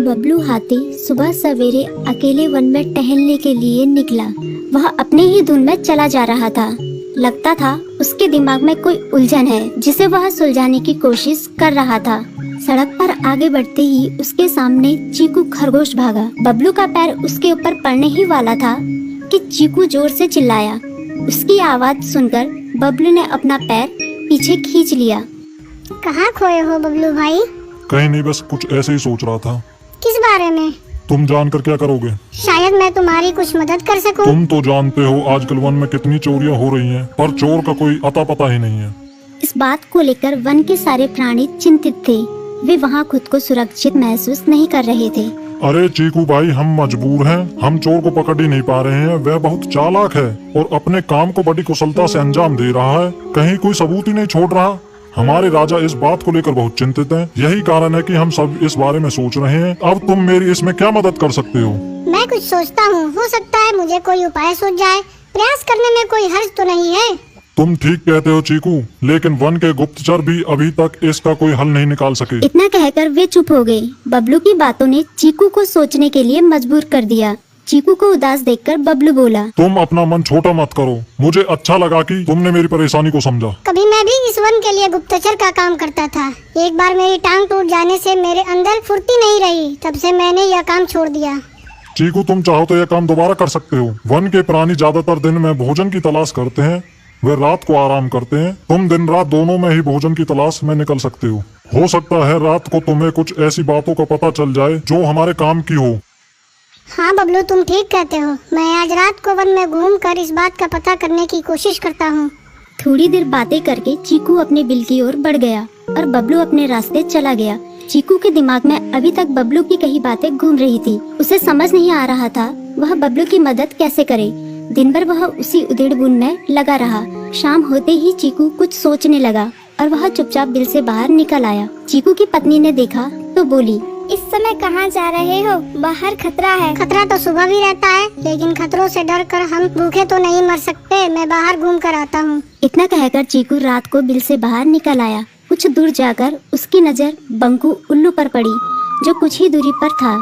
बबलू हाथी सुबह सवेरे अकेले वन में टहलने के लिए निकला। वह अपने ही धुन में चला जा रहा था। लगता था उसके दिमाग में कोई उलझन है जिसे वह सुलझाने की कोशिश कर रहा था। सड़क पर आगे बढ़ते ही उसके सामने चीकू खरगोश भागा। बबलू का पैर उसके ऊपर पड़ने ही वाला था कि चीकू जोर से चिल्लाया। उसकी आवाज सुनकर बबलू ने अपना पैर पीछे खींच लिया। कहाँ खोए हो बबलू भाई? कहीं नहीं, बस कुछ ऐसे ही सोच रहा था। किस बारे में? तुम जानकर क्या करोगे? शायद मैं तुम्हारी कुछ मदद कर सकूं। तुम तो जानते हो आजकल वन में कितनी चोरियां हो रही हैं, पर चोर का कोई अता पता ही नहीं है। इस बात को लेकर वन के सारे प्राणी चिंतित थे। वे वहाँ खुद को सुरक्षित महसूस नहीं कर रहे थे। अरे चीकू भाई, हम मजबूर हैं। हम चोर को पकड़ ही नहीं पा रहे हैं। वह बहुत चालाक है और अपने काम को बड़ी कुशलता से अंजाम दे रहा है। कहीं कोई सबूत ही नहीं छोड़ रहा। हमारे राजा इस बात को लेकर बहुत चिंतित हैं। यही कारण है कि हम सब इस बारे में सोच रहे हैं। अब तुम मेरी इसमें क्या मदद कर सकते हो? मैं कुछ सोचता हूँ, हो सकता है मुझे कोई उपाय सूझ जाए। प्रयास करने में कोई हर्ज तो नहीं है। तुम ठीक कहते हो चीकू, लेकिन वन के गुप्तचर भी अभी तक इसका कोई हल नहीं निकाल सके। इतना कहकर वे चुप हो गए। बबलू की बातों ने चीकू को सोचने के लिए मजबूर कर दिया। चीकू को उदास देखकर बबलू बोला, तुम अपना मन छोटा मत करो। मुझे अच्छा लगा कि तुमने मेरी परेशानी को समझा। कभी मैं भी इस वन के लिए गुप्तचर का काम करता था। एक बार मेरी टांग टूट जाने से मेरे अंदर फुर्ती नहीं रही। तब से मैंने यह काम छोड़ दिया। चीकू, तुम चाहो तो यह काम दोबारा कर सकते हो। वन के प्राणी ज्यादातर दिन में भोजन की तलाश करते हैं, वे रात को आराम करते हैं। तुम दिन रात दोनों में ही भोजन की तलाश में निकल सकते हो सकता है रात को तुम्हें कुछ ऐसी बातों का पता चल जाए जो हमारे काम की हो। हाँ बबलू, तुम ठीक कहते हो। मैं आज रात को वन में घूमकर इस बात का पता करने की कोशिश करता हूँ। थोड़ी देर बातें करके चीकू अपने बिल की ओर बढ़ गया और बबलू अपने रास्ते चला गया। चीकू के दिमाग में अभी तक बबलू की कई बातें घूम रही थी। उसे समझ नहीं आ रहा था वह बबलू की मदद कैसे करे। दिन भर वह उसी उधेड़-बुन में लगा रहा। शाम होते ही चीकू कुछ सोचने लगा और वह चुपचाप बिल से बाहर निकल आया। चीकू की पत्नी ने देखा तो बोली, इस समय कहाँ जा रहे हो? बाहर खतरा है। खतरा तो सुबह भी रहता है, लेकिन खतरों से डर कर हम भूखे तो नहीं मर सकते। मैं बाहर घूम कर आता हूँ। इतना कहकर चीकू रात को बिल से बाहर निकल आया। कुछ दूर जाकर उसकी नजर बंकू उल्लू पर पड़ी, जो कुछ ही दूरी पर था।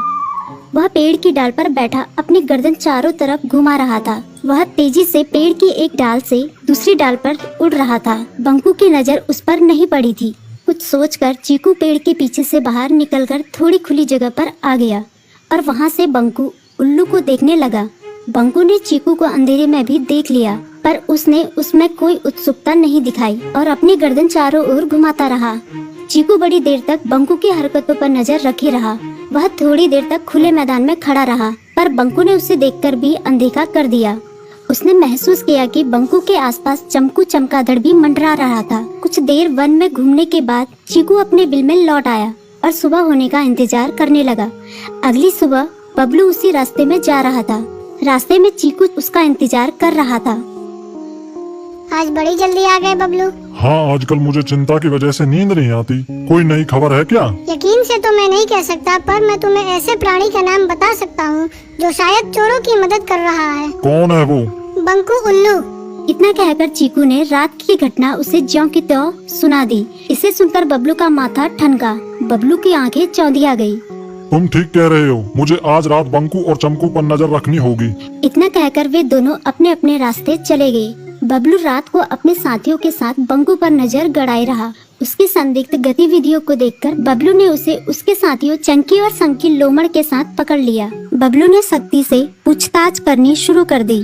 वह पेड़ की डाल पर बैठा अपनी गर्दन चारों तरफ घुमा रहा था। वह तेजी से पेड़ की एक डाल से दूसरी डाल पर उड़ रहा था। बंकू की नजर उस पर नहीं पड़ी थी। कुछ सोचकर चीकू पेड़ के पीछे से बाहर निकलकर थोड़ी खुली जगह पर आ गया और वहां से बंकू उल्लू को देखने लगा। बंकू ने चीकू को अंधेरे में भी देख लिया, पर उसने उसमें कोई उत्सुकता नहीं दिखाई और अपनी गर्दन चारों ओर घुमाता रहा। चीकू बड़ी देर तक बंकू की हरकतों पर नजर रखे रहा। वह थोड़ी देर तक खुले मैदान में खड़ा रहा, पर बंकू ने उसे देखकर भी अनदेखा कर दिया। उसने महसूस किया कि बंकू के आसपास चमकू चमगादड़ भी मंडरा रहा था। कुछ देर वन में घूमने के बाद चीकू अपने बिल में लौट आया और सुबह होने का इंतजार करने लगा। अगली सुबह बबलू उसी रास्ते में जा रहा था। रास्ते में चीकू उसका इंतजार कर रहा था। आज बड़ी जल्दी आ गए बबलू। हाँ, आजकल मुझे चिंता की वजह से नींद नहीं आती। कोई नई खबर है क्या? यकीन से तो मैं नहीं कह सकता, पर मैं तुम्हें ऐसे प्राणी का नाम बता सकता हूँ जो शायद चोरों की मदद कर रहा है। कौन है वो? बंकू उल्लू। इतना कहकर चीकू ने रात की घटना उसे ज्यों की त्यों सुना दी। इसे सुनकर बबलू का माथा ठनका। बबलू की आंखें चौंधिया गई। तुम ठीक कह रहे हो। मुझे आज रात बंकू और चमकू पर नजर रखनी होगी। इतना कहकर वे दोनों अपने अपने रास्ते चले गए। बबलू रात को अपने साथियों के साथ बंकू पर नजर गड़ाए रहा। उसकी संदिग्ध गतिविधियों को देखकर बबलू ने उसे उसके साथियों चंकी और संकी लोमड़ के साथ पकड़ लिया। बबलू ने सख्ती से पूछताछ करनी शुरू कर दी।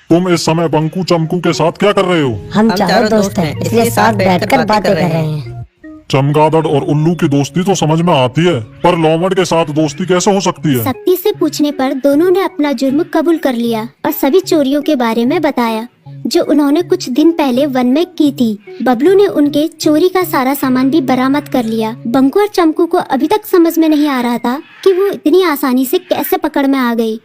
तुम इस समय बंकू चमकू के साथ क्या कर रहे हो? हम चारों दोस्त हैं, इसलिए साथ बैठकर बातें कर रहे हैं। चमगादड़ और उल्लू की दोस्ती तो समझ में आती है, पर लोमड़ के साथ दोस्ती कैसे हो सकती है? सख्ती से पूछने पर दोनों ने अपना जुर्म कबूल कर लिया और सभी चोरियों के बारे में बताया जो उन्होंने कुछ दिन पहले वन में की थी। बबलू ने उनके चोरी का सारा सामान भी बरामद कर लिया। बंकू और चमकू को अभी तक समझ में नहीं आ रहा था कि वो इतनी आसानी से कैसे पकड़ में आ गए।